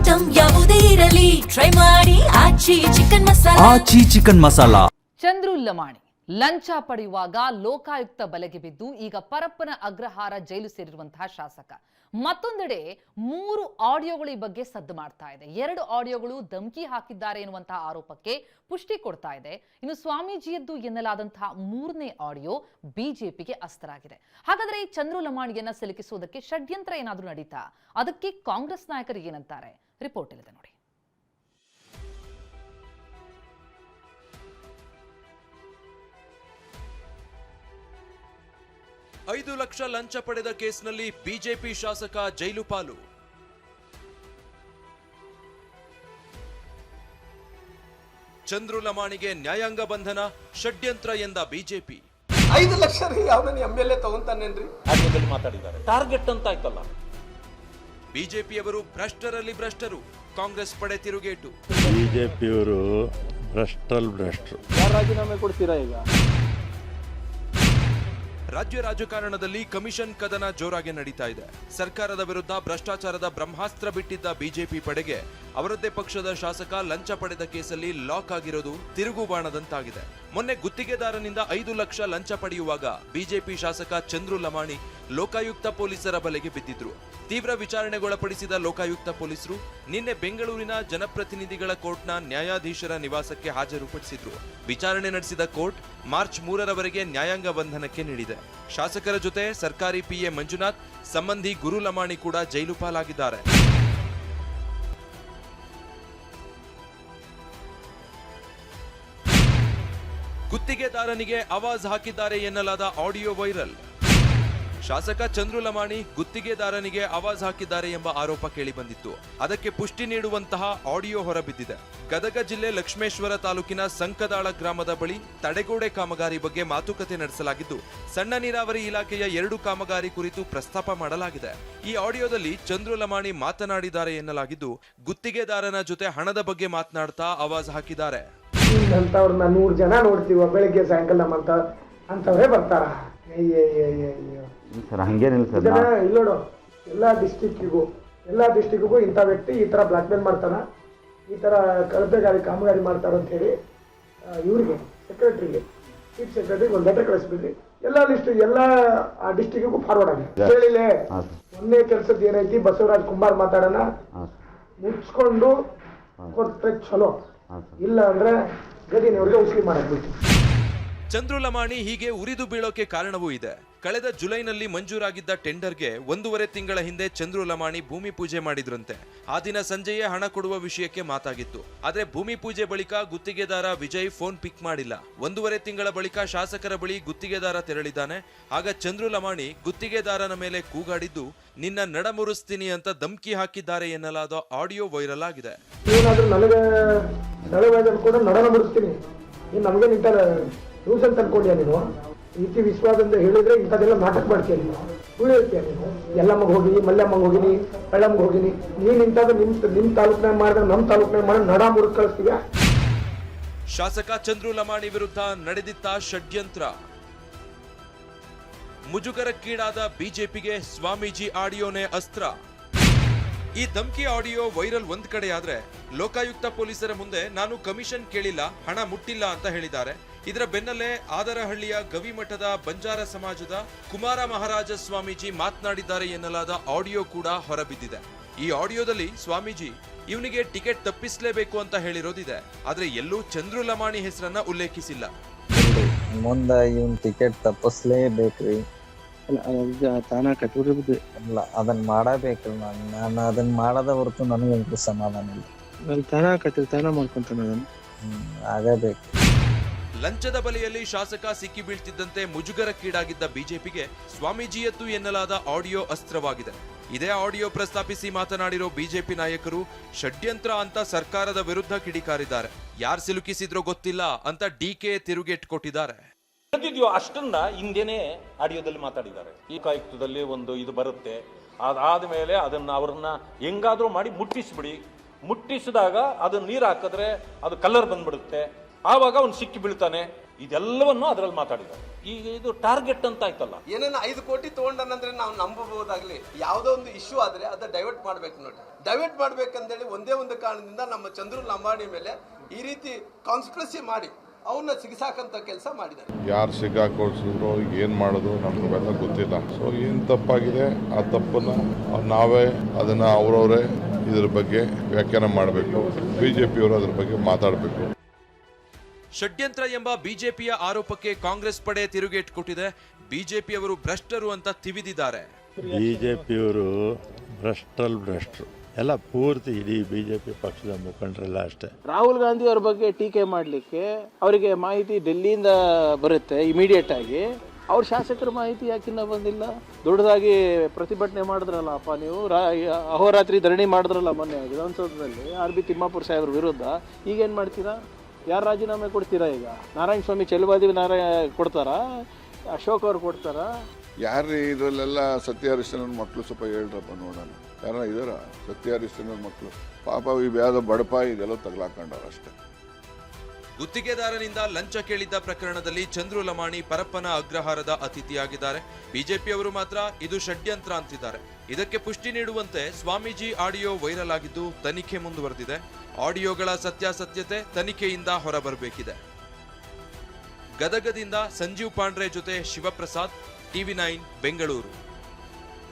Item ಯಾವುದೇ ಇರಲಿ try ಮಾಡಿ ಆಚಿ ಚಿಕನ್ ಮಸಾಲಾ. ಚಂದ್ರು ಲಮಾಣಿ ಲಂಚ ಪಡೆಯುವಾಗ ಲೋಕಾಯುಕ್ತ ಬಲೆಗೆ ಬಿದ್ದು ಈಗ ಪರಪ್ಪನ ಅಗ್ರಹಾರ ಜೈಲು ಸೇರಿರುವಂತಹ ಶಾಸಕ. ಮತ್ತೊಂದೆಡೆ 3 ಆಡಿಯೋಗಳ ಬಗ್ಗೆ ಸದ್ದು ಮಾಡ್ತಾ ಇದೆ. 2 ಆಡಿಯೋಗಳು ಧಮಕಿ ಹಾಕಿದ್ದಾರೆ ಎನ್ನುವಂತಹ ಆರೋಪಕ್ಕೆ ಪುಷ್ಟಿ ಕೊಡ್ತಾ ಇದೆ. ಇನ್ನು ಸ್ವಾಮೀಜಿಯದ್ದು ಎನ್ನಲಾದಂತಹ 3ನೇ ಆಡಿಯೋ ಬಿಜೆಪಿಗೆ ಅಸ್ತ್ರವಾಗಿದೆ. ಹಾಗಾದ್ರೆ ಈ ಚಂದ್ರು ಲಮಾಣಿಯನ್ನ ಸಿಲುಕಿಸುವುದಕ್ಕೆ ಷಡ್ಯಂತ್ರ ಏನಾದ್ರೂ ನಡೀತಾ? ಅದಕ್ಕೆ ಕಾಂಗ್ರೆಸ್ ನಾಯಕರು ಏನಂತಾರೆ? ರಿಪೋರ್ಟ್ ಇಲ್ಲಿದೆ ನೋಡಿ. $5 ಲಕ್ಷ ಲಂಚ ಪಡೆದ ಕೇಸ್ನಲ್ಲಿ ಬಿಜೆಪಿ ಶಾಸಕ ಜೈಲು ಪಾಲು. ಚಂದ್ರು ಲಮಾಣಿಗೆ ನ್ಯಾಯಾಂಗ ಬಂಧನ, ಷಡ್ಯಂತ್ರ ಎಂದ ಬಿಜೆಪಿ. 5 ಲಕ್ಷ ರೀ ಯಾವನ ಎಂಎಲ್ಎ ತಗೊಂತಾನೇನ್ರಿ? ರಾಜ್ಯದಲ್ಲಿ ಮಾತಾಡಿದ್ದಾರೆ. ಟಾರ್ಗೆಟ್ ಅಂತ ಆಯ್ತಲ್ಲ. ಬಿಜೆಪಿಯವರು ಭ್ರಷ್ಟರಲ್ಲಿ ಭ್ರಷ್ಟರು, ಕಾಂಗ್ರೆಸ್ ಪಡೆ ತಿರುಗೇಟು. ಬಿಜೆಪಿಯವರು ಭ್ರಷ್ಟರು. ಯಾರು ರಾಜೀನಾಮೆ ಕೊಡ್ತೀರಾ ಈಗ? ರಾಜ್ಯ ರಾಜಕಾರಣದಲ್ಲಿ ಕಮಿಷನ್ ಕದನ ಜೋರಾಗಿ ನಡೀತಾ ಇದೆ. ಸರ್ಕಾರದ ವಿರುದ್ಧ ಭ್ರಷ್ಟಾಚಾರದ ಬ್ರಹ್ಮಾಸ್ತ್ರ ಬಿಟ್ಟಿದ್ದ ಬಿಜೆಪಿ ಪಡೆಗೆ ಅವರದ್ದೇ ಪಕ್ಷದ ಶಾಸಕ ಲಂಚ ಪಡೆದ ಕೇಸಲ್ಲಿ ಲಾಕ್ ಆಗಿರೋದು ತಿರುಗುಬಾಣದಂತಾಗಿದೆ. ಮೊನ್ನೆ ಗುತ್ತಿಗೆದಾರನಿಂದ 5 ಲಕ್ಷ ಲಂಚ ಪಡೆಯುವಾಗ ಬಿಜೆಪಿ ಶಾಸಕ ಚಂದ್ರು ಲಮಾಣಿ ಲೋಕಾಯುಕ್ತ ಪೊಲೀಸರ ಬಲೆಗೆ ಬಿದ್ದಿದ್ರು. ತೀವ್ರ ವಿಚಾರಣೆಗೊಳಪಡಿಸಿದ ಲೋಕಾಯುಕ್ತ ಪೊಲೀಸರು ನಿನ್ನೆ ಬೆಂಗಳೂರಿನ ಜನಪ್ರತಿನಿಧಿಗಳ ಕೋರ್ಟ್ನ ನ್ಯಾಯಾಧೀಶರ ನಿವಾಸಕ್ಕೆ ಹಾಜರುಪಡಿಸಿದ್ರು. ವಿಚಾರಣೆ ನಡೆಸಿದ ಕೋರ್ಟ್ ಮಾರ್ಚ್ 3ರವರೆಗೆ ನ್ಯಾಯಾಂಗ ಬಂಧನಕ್ಕೆ ನೀಡಿದೆ. ಶಾಸಕರ ಜೊತೆ ಸರ್ಕಾರಿ ಪಿಎ ಮಂಜುನಾಥ್, ಸಂಬಂಧಿ ಗುರು ಲಮಾಣಿ ಕೂಡ ಜೈಲು ಪಾಲಾಗಿದ್ದಾರೆ. ಗುತ್ತಿಗೆದಾರನಿಗೆ ಆವಾಜ್ ಹಾಕಿದ್ದಾರೆ ಎನ್ನಲಾದ ಆಡಿಯೋ ವೈರಲ್. ಶಾಸಕ ಚಂದ್ರು ಲಮಾಣಿ ಗುತ್ತಿಗೆದಾರನಿಗೆ ಆವಾಜ್ ಹಾಕಿದ್ದಾರೆ ಎಂಬ ಆರೋಪ ಕೇಳಿಬಂದಿತ್ತು. ಅದಕ್ಕೆ ಪುಷ್ಟಿ ನೀಡುವಂತಹ ಆಡಿಯೋ ಹೊರಬಿದ್ದಿದೆ. ಗದಗ ಜಿಲ್ಲೆ ಲಕ್ಷ್ಮೇಶ್ವರ ತಾಲೂಕಿನ ಸಂಕದಾಳ ಗ್ರಾಮದ ಬಳಿ ತಡೆಗೋಡೆ ಕಾಮಗಾರಿ ಬಗ್ಗೆ ಮಾತುಕತೆ ನಡೆಸಲಾಗಿದ್ದು, ಸಣ್ಣ ನೀರಾವರಿ ಇಲಾಖೆಯ 2 ಕಾಮಗಾರಿ ಕುರಿತು ಪ್ರಸ್ತಾಪ ಮಾಡಲಾಗಿದೆ. ಈ ಆಡಿಯೋದಲ್ಲಿ ಚಂದ್ರು ಲಮಾಣಿ ಮಾತನಾಡಿದ್ದಾರೆ ಎನ್ನಲಾಗಿದ್ದು, ಗುತ್ತಿಗೆದಾರನ ಜೊತೆ ಹಣದ ಬಗ್ಗೆ ಮಾತನಾಡ್ತಾ ಆವಾಜ್ ಹಾಕಿದ್ದಾರೆ. ಅಂತವ್ರನ್ನ 100 ಜನ ನೋಡ್ತೀವ, ಬೆಳಿಗ್ಗೆ ಸಾಯಂಕಾಲ ಅಂತವ್ರೆ ಬರ್ತಾರ. ಇಲ್ಲೋಡು, ಎಲ್ಲಾ ಡಿಸ್ಟಿಕ್ಗೂ ಇಂಥ ವ್ಯಕ್ತಿ ಈ ತರ ಬ್ಲಾಕ್ ಮೇಲ್ ಮಾಡ್ತಾನ, ಈ ತರ ಕಳಪೆಗಾರಿ ಕಾಮಗಾರಿ ಮಾಡ್ತಾರ ಅಂತ ಹೇಳಿ ಇವ್ರಿಗೆ ಸೆಕ್ರೆಟರಿಗೆ, ಚೀಫ್ ಸೆಕ್ರೆಟರಿಗೆ ಒಂದು ಲೆಟರ್ ಕಳಿಸ್ಬಿಡ್ರಿ. ಎಲ್ಲಾ ಲಿಸ್ಟ್ ಎಲ್ಲಾ ಆ ಡಿಸ್ಟಿಕ್ಗೂ ಫಾರ್ವರ್ಡ್ ಆಗಿದೆ. ಹೇಳಿಲೆ ಒಂದೇ ಕೆಲಸದ ಏನೈತಿ ಬಸವರಾಜ್ ಕುಂಬಾರ್ ಮಾತಾಡೋಣ, ಮುಚ್ಕೊಂಡು ಕೊಟ್ರೆ ಚಲೋ, ಇಲ್ಲ ಅಂದ್ರೆ ಗದಿನವ್ರಿಗೆ ಉಸಿರಿ ಮಾಡಕ್ಬಿಟ್ಟು. ಚಂದ್ರು ಲಮಾಣಿ ಹೀಗೆ ಉರಿದು ಬೀಳೋಕೆ ಕಾರಣವೂ ಇದೆ. ಕಳೆದ ಜುಲೈನಲ್ಲಿ ಮಂಜೂರಾಗಿದ್ದ ಟೆಂಡರ್ಗೆ 1.5 ತಿಂಗಳ ಹಿಂದೆ ಚಂದ್ರು ಲಮಾಣಿ ಭೂಮಿ ಪೂಜೆ ಮಾಡಿದ್ರಂತೆ. ಆ ದಿನ ಸಂಜೆಯೇ ಹಣ ಕೊಡುವ ವಿಷಯಕ್ಕೆ ಮಾತಾಗಿತ್ತು. ಆದ್ರೆ ಭೂಮಿ ಪೂಜೆ ಬಳಿಕ ಗುತ್ತಿಗೆದಾರ ವಿಜಯ್ ಫೋನ್ ಪಿಕ್ ಮಾಡಿಲ್ಲ. 1.5 ತಿಂಗಳ ಬಳಿಕ ಶಾಸಕರ ಬಳಿ ಗುತ್ತಿಗೆದಾರ ತೆರಳಿದ್ದಾನೆ. ಆಗ ಚಂದ್ರು ಲಮಾಣಿ ಗುತ್ತಿಗೆದಾರನ ಮೇಲೆ ಕೂಗಾಡಿದ್ದು, ನಿನ್ನ ನಡಮುರಿಸ್ತೀನಿ ಅಂತ ಧಮಕಿ ಹಾಕಿದ್ದಾರೆ ಎನ್ನಲಾದ ಆಡಿಯೋ ವೈರಲ್ ಆಗಿದೆ. ಏನಾದ್ರೂ ನನಗೆ ನಡವಳಿಕೆ ಕೂಡ ನಡಮುರಿಸ್ತೀನಿ, ನಮಗೆ ನಿಂತ ರೂಲ್ಸ್ ಅಂತ ಅನ್ಕೊಂಡ್ಯಾ ನೀನು? ರೀತಿ ವಿಶ್ವಾಸದಿಂದ ಹೇಳಿದ್ರೆ ಇಂಥದ್ದೆಲ್ಲ ನಾಟಕ ಮಾಡ್ತೀಯ ನೀನು, ಸುಳ್ಳು ಹೇಳ್ತೀಯ ನೀನು. ಎಲ್ಲಮ್ಮಗೆ ಹೋಗಿನಿ, ಮಲ್ಲಮ್ಮಂಗೆ ಹೋಗಿನಿ, ಬೆಳ್ಳಮ್ಗೆ ಹೋಗಿನಿ. ನೀನ್ ಇಂಥದ್ದು ನಿಮ್ ತಾಲೂಕ್ನಾಗ ಮಾಡಿದ್ರೆ ನಮ್ಮ ತಾಲೂಕ್ನಾಗ ಮಾಡಿ ನಡ ಮುರಿದು ಕಳಿಸ್ತೀಯ. ಶಾಸಕ ಚಂದ್ರು ಲಮಾಣಿ ವಿರುದ್ಧ ನಡೆದಿದ್ದ ಷಡ್ಯಂತ್ರ. ಮುಜುಗರಕ್ಕೀಡಾದ ಬಿಜೆಪಿಗೆ ಸ್ವಾಮೀಜಿ ಆಡಿಯೋನೇ ಅಸ್ತ್ರ. ಈ ಧಮಕಿ ಆಡಿಯೋ ವೈರಲ್ ಒಂದ್ ಕಡೆ ಆದ್ರೆ, ಲೋಕಾಯುಕ್ತ ಪೊಲೀಸರ ಮುಂದೆ ನಾನು ಕಮಿಷನ್ ಕೇಳಿಲ್ಲ, ಹಣ ಮುಟ್ಟಿಲ್ಲ ಅಂತ ಹೇಳಿದ್ದಾರೆ. ಇದರ ಬೆನ್ನಲ್ಲೇ ಆದರಹಳ್ಳಿಯ ಗವಿಮಠದ ಬಂಜಾರ ಸಮಾಜದ ಕುಮಾರ ಮಹಾರಾಜ ಸ್ವಾಮೀಜಿ ಮಾತನಾಡಿದ್ದಾರೆ ಎನ್ನಲಾದ ಆಡಿಯೋ ಕೂಡ ಹೊರಬಿದ್ದಿದೆ. ಈ ಆಡಿಯೋದಲ್ಲಿ ಸ್ವಾಮೀಜಿ ಇವನಿಗೆ ಟಿಕೆಟ್ ತಪ್ಪಿಸಲೇಬೇಕು ಅಂತ ಹೇಳಿರೋದಿದೆ. ಆದ್ರೆ ಎಲ್ಲೂ ಚಂದ್ರು ಲಮಾಣಿ ಹೆಸರನ್ನ ಉಲ್ಲೇಖಿಸಿಲ್ಲ. ಮುಂದೆ ಇವನ್ ಟಿಕೆಟ್ ತಪ್ಪಿಸ್ಲೇಬೇಕ್ರಿ, ತಾನ ಕಟ್ಟುವುದು ಅಲ್ಲ ಅದನ್ನ ಮಾಡಬೇಕ್ರಿ. ನಾನು ಅದನ್ನ ಮಾಡದ ಹೊರತು ನನಗಂತೂ ಸಮಾಧಾನ ಇಲ್ಲ. ತಾನ ಕಟ್ಟಿಲ್ ತಾನ ಮಾಡ್ಕೊಂತಾನ, ಆಗಬೇಕು. ಲಂಚದ ಬಲೆಯಲ್ಲಿ ಶಾಸಕ ಸಿಕ್ಕಿ ಬೀಳ್ತಿದ್ದಂತೆ ಮುಜುಗರಕ್ಕೀಡಾಗಿದ್ದ ಬಿಜೆಪಿಗೆ ಸ್ವಾಮೀಜಿಯದ್ದು ಎನ್ನಲಾದ ಆಡಿಯೋ ಅಸ್ತ್ರವಾಗಿದೆ. ಇದೇ ಆಡಿಯೋ ಪ್ರಸ್ತಾಪಿಸಿ ಮಾತನಾಡಿರೋ ಬಿಜೆಪಿ ನಾಯಕರು ಷಡ್ಯಂತ್ರ ಅಂತ ಸರ್ಕಾರದ ವಿರುದ್ಧ ಕಿಡಿಕಾರಿದ್ದಾರೆ. ಯಾರು ಸಿಲುಕಿಸಿದ್ರೋ ಗೊತ್ತಿಲ್ಲ ಅಂತ ಡಿಕೆ ತಿರುಗೇಟ್ ಕೊಟ್ಟಿದ್ದಾರೆ. ಅಷ್ಟನ್ನ ಹಿಂದೆನೆ ಆಡಿಯೋದಲ್ಲಿ ಮಾತಾಡಿದ್ದಾರೆ. ಈ ಕಾಯುಕ್ತದಲ್ಲಿ ಒಂದು ಇದು ಬರುತ್ತೆ, ಅದಾದ ಮೇಲೆ ಅವ್ರನ್ನ ಹೆಂಗಾದ್ರೂ ಮಾಡಿ ಮುಟ್ಟಿಸ್ಬಿಡಿ, ಮುಟ್ಟಿಸಿದಾಗ ಅದನ್ನ ನೀರು ಹಾಕಿದ್ರೆ ಅದು ಕಲರ್ ಬಂದ್ಬಿಡುತ್ತೆ, ಆವಾಗ ಅವ್ನು ಸಿಕ್ಕಿ ಬೀಳ್ತಾನೆ. ಇದೆಲ್ಲವನ್ನು ಅದರಲ್ಲಿ ಮಾತಾಡಿದ್ದಾರೆ. ಈಗ ಇದು ಟಾರ್ಗೆಟ್ ಅಂತ ಆಯ್ತಲ್ಲ. ಏನೇನು 5 ಕೋಟಿ ತಗೊಂಡನಂದ್ರೆ ನಾವು ನಂಬಬಹುದಾಗ್ಲಿ. ಯಾವುದೋ ಒಂದು ಇಶ್ಯೂ ಆದ್ರೆ ಅದನ್ನ ಡೈವರ್ಟ್ ಮಾಡ್ಬೇಕು ನೋಡಿ. ಡೈವರ್ಟ್ ಮಾಡ್ಬೇಕಂತೇಳಿ ಒಂದೇ ಒಂದು ಕಾರಣದಿಂದ ನಮ್ಮ ಚಂದ್ರು ಲಂಬಾಣಿ ಮೇಲೆ ಈ ರೀತಿ ಕಾನ್ಸ್ಪಿರಸಿ ಮಾಡಿ ಅವನ್ನ ಸಿಗಿಸಾಕಂತ ಕೆಲಸ ಮಾಡಿದ್ದಾರೆ. ಯಾರು ಸಿಗಾಕೊಳ್ಸಿದ್ರು ಏನು ಮಾಡೋದು ನಮಗೆಲ್ಲ ಗೊತ್ತಿಲ್ಲ. ಸೊ ಏನು ತಪ್ಪಾಗಿದೆ ಆ ತಪ್ಪನ್ನ ನಾವೇ ಅದನ್ನ ಅವರವರೇ ಇದ್ರ ಬಗ್ಗೆ ವ್ಯಾಖ್ಯಾನ ಮಾಡಬೇಕು. ಬಿಜೆಪಿಯವರು ಅದ್ರ ಬಗ್ಗೆ ಮಾತಾಡಬೇಕು. ಷಡ್ಯಂತ್ರ ಎಂಬ ಬಿಜೆಪಿಯ ಆರೋಪಕ್ಕೆ ಕಾಂಗ್ರೆಸ್ ಪಡೆ ತಿರುಗೇಟು ಕೊಟ್ಟಿದೆ. ಬಿಜೆಪಿಯವರು ಭ್ರಷ್ಟರು ಅಂತ ತಿವಿದಿದ್ದಾರೆ. ಬಿಜೆಪಿಯವರು ಭ್ರಷ್ಟರು ಎಲ್ಲ ಪೂರ್ತಿ ಇಡೀ ಬಿಜೆಪಿ ಪಕ್ಷದ ಮುಖಂಡರೆಲ್ಲ ಅಷ್ಟೇ. ರಾಹುಲ್ ಗಾಂಧಿ ಅವ್ರ ಬಗ್ಗೆ ಟೀಕೆ ಮಾಡಲಿಕ್ಕೆ ಅವರಿಗೆ ಮಾಹಿತಿ ಡೆಲ್ಲಿಯಿಂದ ಬರುತ್ತೆ ಇಮಿಡಿಯೇಟ್ ಆಗಿ. ಅವ್ರ ಶಾಸಕರ ಮಾಹಿತಿ ಯಾಕಿನ್ನ ಬಂದಿಲ್ಲ? ದೊಡ್ಡದಾಗಿ ಪ್ರತಿಭಟನೆ ಮಾಡಿದ್ರಲ್ಲಪ್ಪ ನೀವು, ಅಹೋರಾತ್ರಿ ಧರಣಿ ಮಾಡಿದ್ರಲ್ಲ ಮೊನ್ನೆ ವಿಧಾನಸೌಧದಲ್ಲಿ RB ತಿಮ್ಮಾಪುರ ಸಾಹೇಬ್ರ ವಿರುದ್ಧ. ಈಗೇನು ಮಾಡ್ತೀರಾ? ಯಾರು ರಾಜೀನಾಮೆ ಕೊಡ್ತೀರಾ? ಈಗ ನಾರಾಯಣ ಸ್ವಾಮಿ ಚೆಲುವಾದಿ ಕೊಡ್ತಾರಾ? ಅಶೋಕ್ ಅವ್ರು ಕೊಡ್ತಾರಾ? ಯಾರು ಇದರಲ್ಲೆಲ್ಲ ಸತ್ಯ ಹರಿಶ್ಚಂದ್ರ ಮಕ್ಕಳು ಸ್ವಲ್ಪ ಹೇಳ್ರಪ್ಪ ನೋಡೋಣ. ಯಾರ ಇದಾರ ಸತ್ಯ ಹರಿಶ್ಚಂದ್ರ ಮಕ್ಕಳು? ಪಾಪ ಇವ್ಯಾವುದೋ ಬಡಪ ಇದೆಲ್ಲ ತಗಲಾಕೊಂಡಾರ ಅಷ್ಟೇ. ಗುತ್ತಿಗೆದಾರನಿಂದ ಲಂಚ ಕೇಳಿದ್ದ ಪ್ರಕರಣದಲ್ಲಿ ಚಂದ್ರು ಲಮಾಣಿ ಪರಪ್ಪನ ಅಗ್ರಹಾರದ ಅತಿಥಿಯಾಗಿದ್ದಾರೆ. ಬಿಜೆಪಿಯವರು ಮಾತ್ರ ಇದು ಷಡ್ಯಂತ್ರ ಅಂತಿದ್ದಾರೆ. ಇದಕ್ಕೆ ಪುಷ್ಟಿ ನೀಡುವಂತೆ ಸ್ವಾಮೀಜಿ ಆಡಿಯೋ ವೈರಲ್ ಆಗಿದ್ದು ತನಿಖೆ ಮುಂದುವರೆದಿದೆ. ಆಡಿಯೋಗಳ ಸತ್ಯಾಸತ್ಯತೆ ತನಿಖೆಯಿಂದ ಹೊರಬರಬೇಕಿದೆ. ಗದಗದಿಂದ ಸಂಜೀವ್ ಪಾಂಡ್ರೆ ಜೊತೆ ಶಿವಪ್ರಸಾದ್, TV9 ಬೆಂಗಳೂರು.